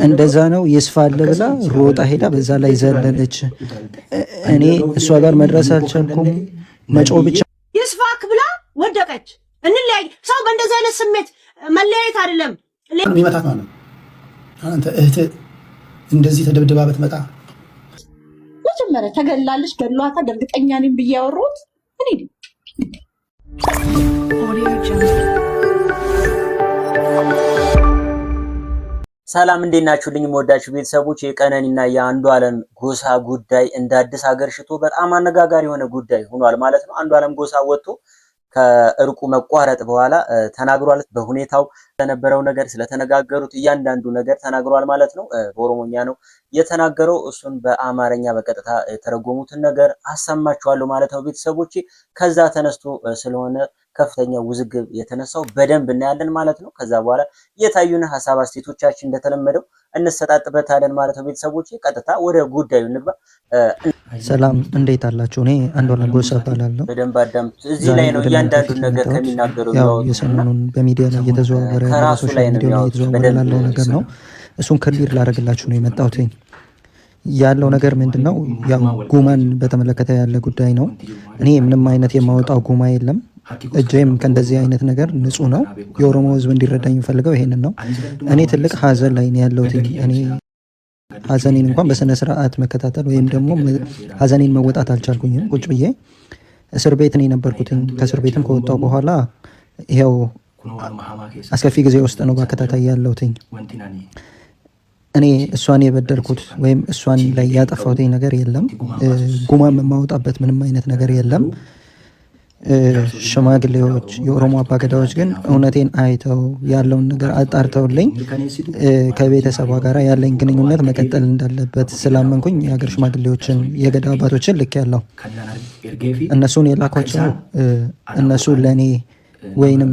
እንደዛ ነው ይስፋል ብላ ሮጣ ሄዳ በዛ ላይ ዘለለች። እኔ እሷ ጋር መድረስ አልቻልኩም። መጮህ ብቻ ይስፋክ ብላ ወደቀች። እንለያይ። ሰው በእንደዛ አይነት ስሜት መለያየት አይደለም የሚመታት ማለት ነው። አንተ እህት እንደዚህ ተደብድባ ብትመጣ መጀመሪያ ተገላለች፣ ገድሏታል። እርግጠኛ ነኝ ብዬ ያወራሁት እኔ ሰላም እንዴት ናችሁልኝ? የምወዳችሁ ቤተሰቦች የቀነኒና የአንዱዓለም ጎሳ ጉዳይ እንደ አዲስ ሀገር ሽቶ በጣም አነጋጋሪ የሆነ ጉዳይ ሆኗል ማለት ነው። አንዱዓለም ጎሳ ወጥቶ ከእርቁ መቋረጥ በኋላ ተናግሯል። በሁኔታው ስለነበረው ነገር ስለተነጋገሩት እያንዳንዱ ነገር ተናግሯል ማለት ነው። በኦሮሞኛ ነው የተናገረው። እሱን በአማርኛ በቀጥታ የተረጎሙትን ነገር አሰማችኋለሁ ማለት ነው ቤተሰቦቼ። ከዛ ተነስቶ ስለሆነ ከፍተኛ ውዝግብ የተነሳው በደንብ እናያለን ማለት ነው። ከዛ በኋላ የታዩን ሀሳብ አስተያየቶቻችን እንደተለመደው እንሰጣጥበታለን ማለት ነው ቤተሰቦቼ። ቀጥታ ወደ ጉዳዩ እንግባ። ሰላም እንዴት አላችሁ? እኔ አንዱዓለም ጎሳ እባላለሁ። በደንብ አዳምጡ። እዚህ ላይ ነው እያንዳንዱ ነገር ከሚናገረው ያው የሰሞኑን በሚዲያ ላይ እየተዘዋወረ ያለው ነገር ነው። እሱን ክሊር ላደርግላችሁ ነው የመጣሁት። ያለው ነገር ምንድነው? ያው ጉማን በተመለከተ ያለ ጉዳይ ነው። እኔ ምንም አይነት የማወጣው ጉማ የለም። እጄም ከእንደዚህ አይነት ነገር ንጹህ ነው። የኦሮሞ ሕዝብ እንዲረዳኝ የሚፈልገው ይሄንን ነው። እኔ ትልቅ ሀዘን ላይ ነው ያለሁት። እኔ ሀዘኔን እንኳን በስነ ስርዓት መከታተል ወይም ደግሞ ሀዘኔን መወጣት አልቻልኩኝም። ቁጭ ብዬ እስር ቤት ነው የነበርኩትኝ። ከእስር ቤትም ከወጣሁ በኋላ ይኸው አስከፊ ጊዜ ውስጥ ነው በአከታታይ ያለሁትኝ። እኔ እሷን የበደልኩት ወይም እሷን ላይ ያጠፋሁትኝ ነገር የለም። ጉማም የማወጣበት ምንም አይነት ነገር የለም። ሽማግሌዎች፣ የኦሮሞ አባገዳዎች ግን እውነቴን አይተው ያለውን ነገር አጣርተውልኝ ከቤተሰቧ ጋር ያለኝ ግንኙነት መቀጠል እንዳለበት ስላመንኩኝ የሀገር ሽማግሌዎችን፣ የገዳ አባቶችን ልክ ያለው እነሱን የላኳቸው እነሱ ለእኔ ወይንም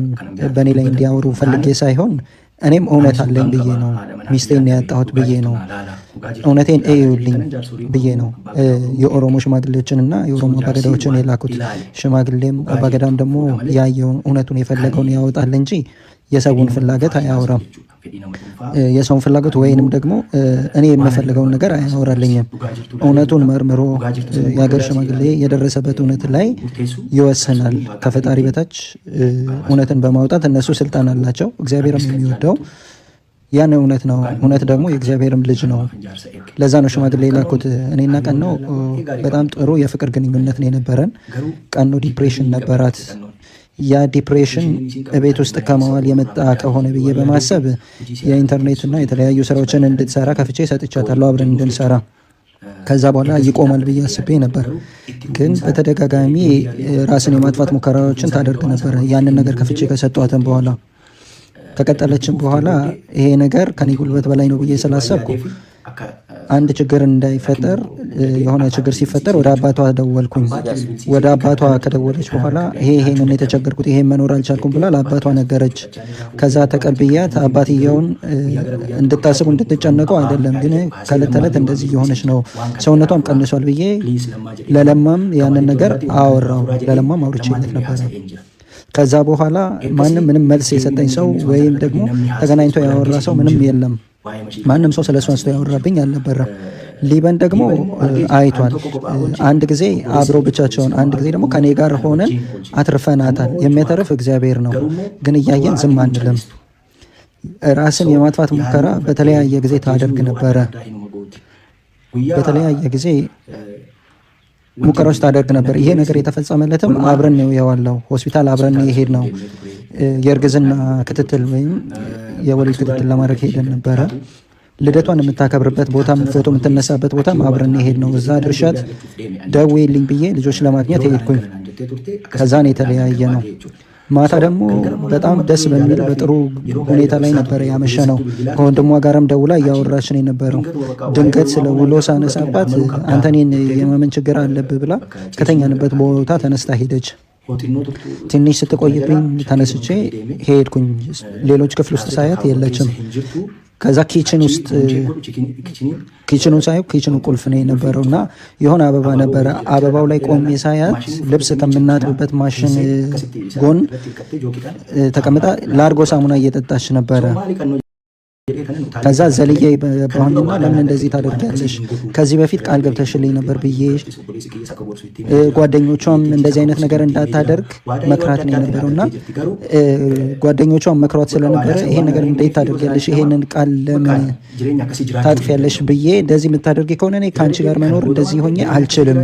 በእኔ ላይ እንዲያወሩ ፈልጌ ሳይሆን እኔም እውነት አለኝ ብዬ ነው። ሚስቴን ያጣሁት ብዬ ነው። እውነቴን እዩልኝ ብዬ ነው የኦሮሞ ሽማግሌዎችን እና የኦሮሞ አባገዳዎችን የላኩት። ሽማግሌም አባገዳም ደግሞ ያየውን እውነቱን የፈለገውን ያወጣል እንጂ የሰውን ፍላጎት አያወራም። የሰውን ፍላጎት ወይንም ደግሞ እኔ የምፈልገውን ነገር አያወራልኝም። እውነቱን መርምሮ የሀገር ሽማግሌ የደረሰበት እውነት ላይ ይወስናል። ከፈጣሪ በታች እውነትን በማውጣት እነሱ ስልጣን አላቸው። እግዚአብሔርም የሚወደው ያን እውነት ነው። እውነት ደግሞ የእግዚአብሔርም ልጅ ነው። ለዛ ነው ሽማግሌ የላኩት። እኔና ቀነው በጣም ጥሩ የፍቅር ግንኙነት ነው የነበረን። ቀነው ዲፕሬሽን ነበራት። ያ ዲፕሬሽን ቤት ውስጥ ከመዋል የመጣ ከሆነ ብዬ በማሰብ የኢንተርኔትና የተለያዩ ስራዎችን እንድትሰራ ከፍቼ ሰጥቻታለሁ፣ አብረን እንድንሰራ። ከዛ በኋላ ይቆማል ብዬ አስቤ ነበር። ግን በተደጋጋሚ ራስን የማጥፋት ሙከራዎችን ታደርግ ነበር። ያንን ነገር ከፍቼ ከሰጧትን በኋላ ከቀጠለችን በኋላ ይሄ ነገር ከኔ ጉልበት በላይ ነው ብዬ ስላሰብኩ አንድ ችግር እንዳይፈጠር የሆነ ችግር ሲፈጠር ወደ አባቷ ደወልኩኝ። ወደ አባቷ ከደወለች በኋላ ይሄንን የተቸገርኩት ይሄን መኖር አልቻልኩም ብላ ለአባቷ ነገረች። ከዛ ተቀብያት አባትየውን እንድታስቡ እንድትጨነቀው አይደለም ግን ከዕለት ተዕለት እንደዚህ የሆነች ነው፣ ሰውነቷም ቀንሷል ብዬ ለለማም ያንን ነገር አወራው። ለለማም አውርቼለት ነበረ። ከዛ በኋላ ማንም ምንም መልስ የሰጠኝ ሰው ወይም ደግሞ ተገናኝቶ ያወራ ሰው ምንም የለም። ማንም ሰው ስለ እሱ አንስቶ ያወራብኝ አልነበረም። ሊበን ደግሞ አይቷል። አንድ ጊዜ አብረው ብቻቸውን፣ አንድ ጊዜ ደግሞ ከኔ ጋር ሆነን አትርፈናታል። የሚያተርፍ እግዚአብሔር ነው። ግን እያየን ዝም አንልም። ራስን የማጥፋት ሙከራ በተለያየ ጊዜ ታደርግ ነበረ። በተለያየ ጊዜ ሙከራዎች ታደርግ ነበር። ይሄ ነገር የተፈጸመለትም አብረን ነው የዋለው። ሆስፒታል አብረን የሄድ ነው። የእርግዝና ክትትል ወይም የወሊድ ክትትል ለማድረግ ሄደን ነበረ። ልደቷን የምታከብርበት ቦታም ፎቶ የምትነሳበት ቦታም አብረን የሄድ ነው። እዛ ድርሻት ደውዪልኝ ብዬ ልጆች ለማግኘት ሄድኩኝ። ከዛን የተለያየ ነው። ማታ ደግሞ በጣም ደስ በሚል በጥሩ ሁኔታ ላይ ነበረ ያመሸ ነው። ከወንድሟ ጋርም ደውላ እያወራችን የነበረው ድንገት ስለ ውሎ ሳነሳባት አንተ እኔን የማመን ችግር አለብህ ብላ ከተኛንበት ቦታ ተነስታ ሄደች። ትንሽ ስትቆይብኝ ተነስቼ ሄድኩኝ። ሌሎች ክፍል ውስጥ ሳያት የለችም። ከዛ ኪችኑን ሳየው ኪችኑ ቁልፍ ነው የነበረው እና የሆነ አበባ ነበረ። አበባው ላይ ቆሜ ሳያት ልብስ ከምናጥብበት ማሽን ጎን ተቀምጣ ላርጎ ሳሙና እየጠጣች ነበረ። ከዛ ዘልዬ በባሁንና ለምን እንደዚህ ታደርጊያለሽ? ከዚህ በፊት ቃል ገብተሽልኝ ነበር ብዬ ጓደኞቿም እንደዚህ አይነት ነገር እንዳታደርግ መክራት ነው የነበረውና ጓደኞቿም መክሯት ስለነበረ ይሄን ነገር እንዴት ታደርጊያለሽ? ይሄንን ቃል ለምን ታጥፊያለሽ ብዬ እንደዚህ የምታደርጊ ከሆነ እኔ ከአንቺ ጋር መኖር እንደዚህ ሆኜ አልችልም።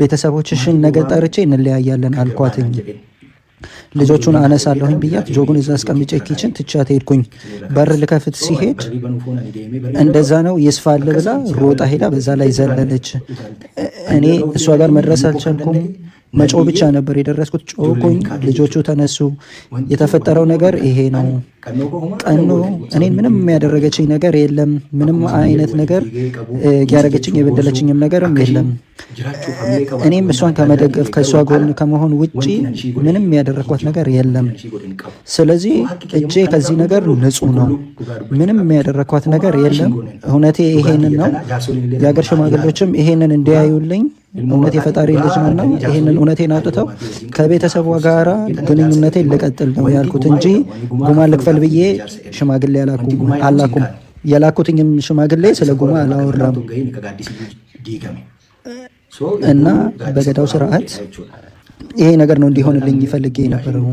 ቤተሰቦችሽን ነገ ጠርቼ እንለያያለን አልኳትኝ። ልጆቹን አነሳለሁኝ ብያት ጆጉን እዛ አስቀምጬ ኪችን ትቻት ሄድኩኝ። በር ልከፍት ሲሄድ እንደዛ ነው ይስፋል ብላ ሮጣ ሄዳ በዛ ላይ ዘለለች። እኔ እሷ ጋር መድረስ አልቻልኩም። መጮ ብቻ ነበር የደረስኩት። ጮኩኝ፣ ልጆቹ ተነሱ። የተፈጠረው ነገር ይሄ ነው። ቀኑ እኔን ምንም ያደረገችኝ ነገር የለም። ምንም አይነት ነገር ያደረገችኝ የበደለችኝም ነገርም የለም። እኔም እሷን ከመደገፍ ከእሷ ጎን ከመሆን ውጪ ምንም ያደረኳት ነገር የለም። ስለዚህ እጄ ከዚህ ነገር ንጹህ ነው። ምንም ያደረኳት ነገር የለም። እውነቴ ይሄንን ነው። የሀገር ሽማግሌዎችም ይሄንን እንዲያዩልኝ እውነት የፈጣሪ ልጅ ነውና ይሄንን እውነቴን አውጥተው ከቤተሰቧ ጋራ ግንኙነቴን ልቀጥል ነው ያልኩት እንጂ ጉማ ልክፈል ብዬ ሽማግሌ አላኩም። የላኩትኝም ሽማግሌ ስለ ጉማ አላወራም። እና በገዳው ስርዓት ይሄ ነገር ነው እንዲሆንልኝ ይፈልጌ የነበረው።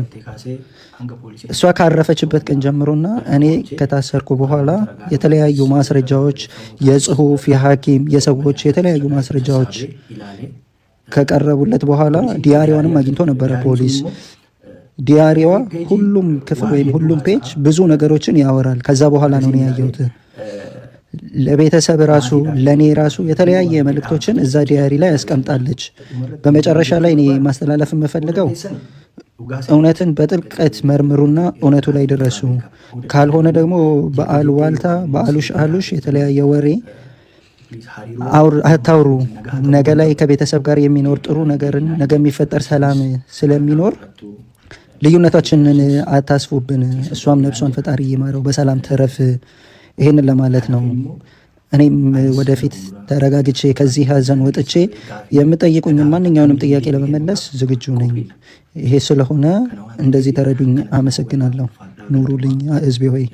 እሷ ካረፈችበት ቀን ጀምሮና እኔ ከታሰርኩ በኋላ የተለያዩ ማስረጃዎች፣ የጽሁፍ፣ የሐኪም፣ የሰዎች የተለያዩ ማስረጃዎች ከቀረቡለት በኋላ ዲያሪዋንም አግኝቶ ነበረ ፖሊስ። ዲያሪዋ ሁሉም ክፍል ወይም ሁሉም ፔጅ ብዙ ነገሮችን ያወራል። ከዛ በኋላ ነው ያየሁት። ለቤተሰብ ራሱ ለእኔ ራሱ የተለያየ መልእክቶችን እዛ ዲያሪ ላይ ያስቀምጣለች። በመጨረሻ ላይ እኔ ማስተላለፍ የምፈልገው እውነትን በጥልቀት መርምሩና እውነቱ ላይ ድረሱ። ካልሆነ ደግሞ በአሉባልታ በአሉሽ አሉሽ የተለያየ ወሬ አታውሩ። ነገ ላይ ከቤተሰብ ጋር የሚኖር ጥሩ ነገርን ነገ የሚፈጠር ሰላም ስለሚኖር ልዩነታችንን አታስፉብን። እሷም ነፍሷን ፈጣሪ ይማረው በሰላም ተረፍ። ይሄንን ለማለት ነው። እኔም ወደፊት ተረጋግቼ ከዚህ ሀዘን ወጥቼ የምጠይቁኝ ማንኛውንም ጥያቄ ለመመለስ ዝግጁ ነኝ። ይሄ ስለሆነ እንደዚህ ተረዱኝ። አመሰግናለሁ። ኑሩልኝ ህዝቤ ሆይ።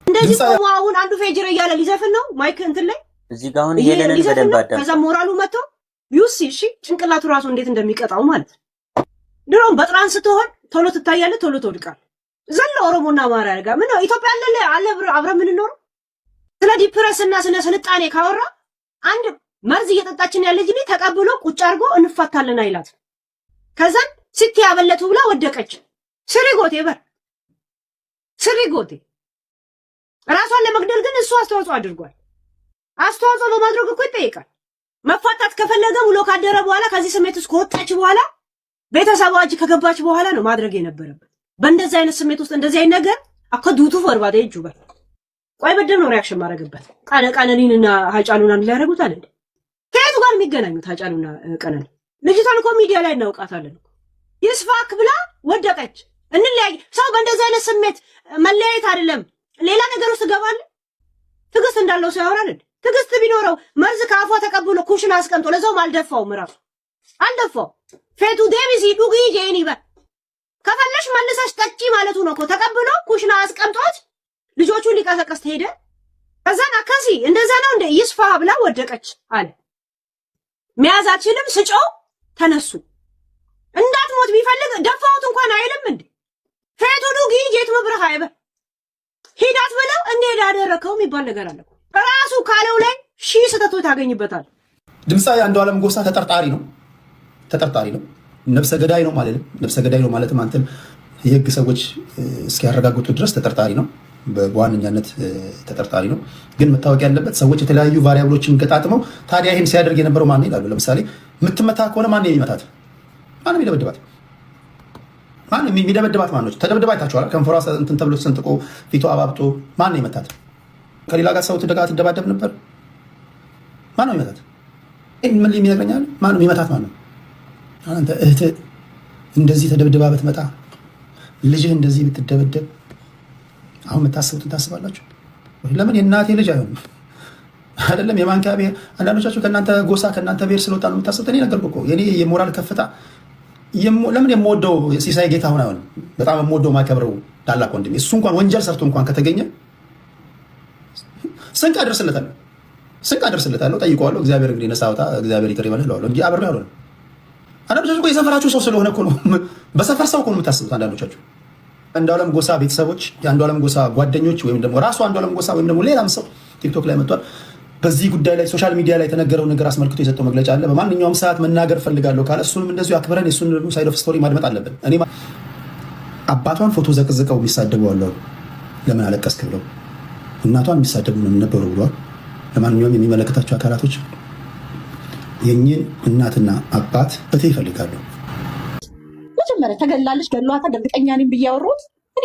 እንደዚህ ቆሞ አሁን አንዱ ፌጅር እያለ ሊዘፍን ነው ማይክ እንትን ላይ እዚህ ጋር አሁን ይሄንን በደንብ አዳም ከዛ ሞራሉ መጥቶ ዩሲ እሺ ጭንቅላቱ ራሱ እንዴት እንደሚቀጣው ማለት ድሮም በጥራን ስትሆን ቶሎ ትታያለህ፣ ቶሎ ትወድቃል። ዘለ ኦሮሞና አማራ ጋር ምን ነው ኢትዮጵያ አለ አብረን የምንኖረው። ስለ ዲፕረስና ስለ ስልጣኔ ካወራ አንድ መርዝ እየጠጣችን ያለች ልጅ ተቀብሎ ቁጭ አድርጎ እንፋታለን አይላት። ከዛን ስቲ ያበለቱ ብላ ወደቀች። ስሪጎቴ ስሪጎቴ ራሷን ለመግደል ግን እሱ አስተዋጽኦ አድርጓል። አስተዋጽኦ በማድረግ እኮ ይጠይቃል። መፋታት ከፈለገ ብሎ ካደረ በኋላ ከዚህ ስሜት ውስጥ ከወጣች በኋላ ቤተሰቧ እጅ ከገባች በኋላ ነው ማድረግ የነበረበት። በእንደዚህ አይነት ስሜት ውስጥ እንደዚህ አይነት ነገር አከዱቱ ፈርባደ ይጁባል። ቆይ በደም ነው ሪአክሽን ማድረግበት። ቀነኒንና ሀጫሉና ሊያረጉታል እንዴ? ከየቱ ጋር የሚገናኙት ሀጫሉና ቀነኒ? ልጅቷን እኮ ሚዲያ ላይ እናውቃታለን። ይስፋክ ብላ ወደቀች። እንለያይ። ሰው በእንደዚህ አይነት ስሜት መለያየት አይደለም ሌላ ነገር ውስጥ ገባል። ትዕግስት እንዳለው ሰው ያወራል እንዴ? ትዕግስት ቢኖረው መርዝ ከአፏ ተቀብሎ ኩሽን አስቀምጦ ለዛውም አልደፋውም። ራሱ አልደፋው ፌቱ ዴቪሲ ዱጊ ጄኒ በ ከፈለሽ መልሰሽ ጠጪ ማለቱ ነው እኮ። ተቀብሎ ኩሽና አስቀምጦት ልጆቹን ሊቀሰቀስ ሄደ። ከዛን አካሲ እንደዛ ነው እንደ ይስፋ ብላ ወደቀች አለ። መያዛችንም ስጮ ተነሱ። እንዳትሞት ቢፈልግ ደፋውት እንኳን አይልም እንዴ? ፌቱ ዱጊ ጄት መብረሃ አይበ ሂዳት ብለው እንዴት ያደረከው የሚባል ነገር አለ። ራሱ ካለው ላይ ሺህ ስህተቶች ታገኝበታል። ድምፃዊ አንዱዓለም ጎሳ ተጠርጣሪ ነው። ነፍሰ ገዳይ ነው ማለት ነው። ነፍሰ ገዳይ ነው ማለት አንተም የህግ ሰዎች እስኪያረጋግጡ ድረስ ተጠርጣሪ ነው። በዋነኛነት ተጠርጣሪ ነው። ግን መታወቅ ያለበት ሰዎች የተለያዩ ቫሪያብሎችን ገጣጥመው ታዲያ ይህን ሲያደርግ የነበረው ማን ይላሉ። ለምሳሌ የምትመታ ከሆነ ማን የሚመታት? ማን የሚደበድባት? ማን የሚደበድባት? ማን ነው? ተደብድባ አይታችኋል። ከንፈሯ እንትን ተብሎ ሰንጥቆ ፊቷ አባብጦ ማን ነው የመታት? ከሌላ ጋር ሰው ትደባደብ ነበር። ማን ነው የሚመታት? ምን የሚነግረኛል? ማን ነው የሚመታት? ማን ነው? አንተ እህት እንደዚህ ተደብድባ ብትመጣ ልጅህ እንደዚህ ብትደበደብ አሁን የምታስቡትን ታስባላችሁ? ለምን የእናቴ ልጅ አይሆንም? አይደለም የማንኪያ ብሔር። አንዳንዶቻችሁ ከእናንተ ጎሳ ከእናንተ ብሔር ስለወጣ ነው የምታስቡት። እኔ ነገርኩህ እኮ የኔ የሞራል ከፍታ ለምን የምወደው ሲሳይ ጌታሁን አይሆንም? በጣም የምወደው ማከብረው ታላቅ ወንድሜ እሱ እንኳን ወንጀል ሰርቶ እንኳን ከተገኘ ስንቅ አደርስለታለሁ፣ ጠይቀዋለሁ። እግዚአብሔር እንግዲህ ነፃ አውጣ፣ እግዚአብሔር ይቅር ይበልህ እለዋለሁ እንጂ አብሬው አልሆንም። አንዳንዶቻችሁ የሰፈራችሁ ሰው ስለሆነ እኮ ነው፣ በሰፈር ሰው እኮ ነው የምታስቡት። አንዳንዶቻችሁ አንዱዓለም ጎሳ ቤተሰቦች፣ የአንዱዓለም ጎሳ ጓደኞች ወይም ደግሞ ራሱ አንዱዓለም ጎሳ ወይም ደግሞ ሌላም ሰው ቲክቶክ ላይ መጥቷል። በዚህ ጉዳይ ላይ ሶሻል ሚዲያ ላይ የተነገረው ነገር አስመልክቶ የሰጠው መግለጫ አለ። በማንኛውም ሰዓት መናገር ፈልጋለሁ ካለ እሱንም እንደዚሁ አክብረን የእሱን ሳይድ ኦፍ ስቶሪ ማድመጥ አለብን። እኔ አባቷን ፎቶ ዘቅዝቀው የሚሳደቡ አለው፣ ለምን አለቀስክ ብለው እናቷን የሚሳደቡ ነበሩ ብለዋል። ለማንኛውም የሚመለከታቸው አካላቶች የእኚህን እናትና አባት ፍትህ ይፈልጋሉ። መጀመሪያ ተገላለች፣ ገሏታል፣ እርግጠኛ ነኝ ብዬ ያወራሁት እኔ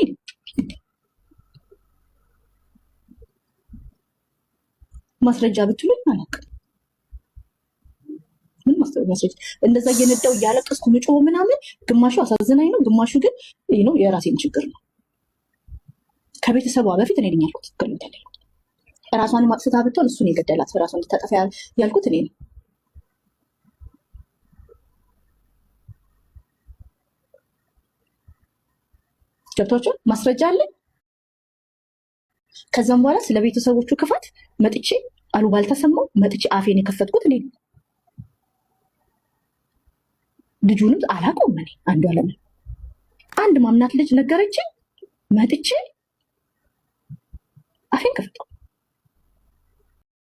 ማስረጃ ብትሉኝ አላውቅም። ምን ማስረጃ? እንደዛ እየነዳው እያለቀስኩ ምጮህ ምናምን፣ ግማሹ አሳዝናኝ ነው፣ ግማሹ ግን ነው የራሴን ችግር ነው። ከቤተሰቧ በፊት እኔ ነኝ ያልኩት ገሎታል ያልኩት። ራሷን ማጥፍታ ብትሆን እሱን የገደላት ራሷን እንድታጠፋ ያልኩት እኔ ነኝ። ገብቷቸው ማስረጃ አለኝ። ከዛም በኋላ ስለ ቤተሰቦቹ ክፋት መጥቼ አሉባልታ ሰማሁ፣ መጥቼ አፌን የከፈትኩት እኔ ነኝ። ልጁንም አላውቀውም እኔ አንዱዓለም አንድ ማምናት ልጅ ነገረችኝ፣ መጥቼ አፌን ከፈትኩ።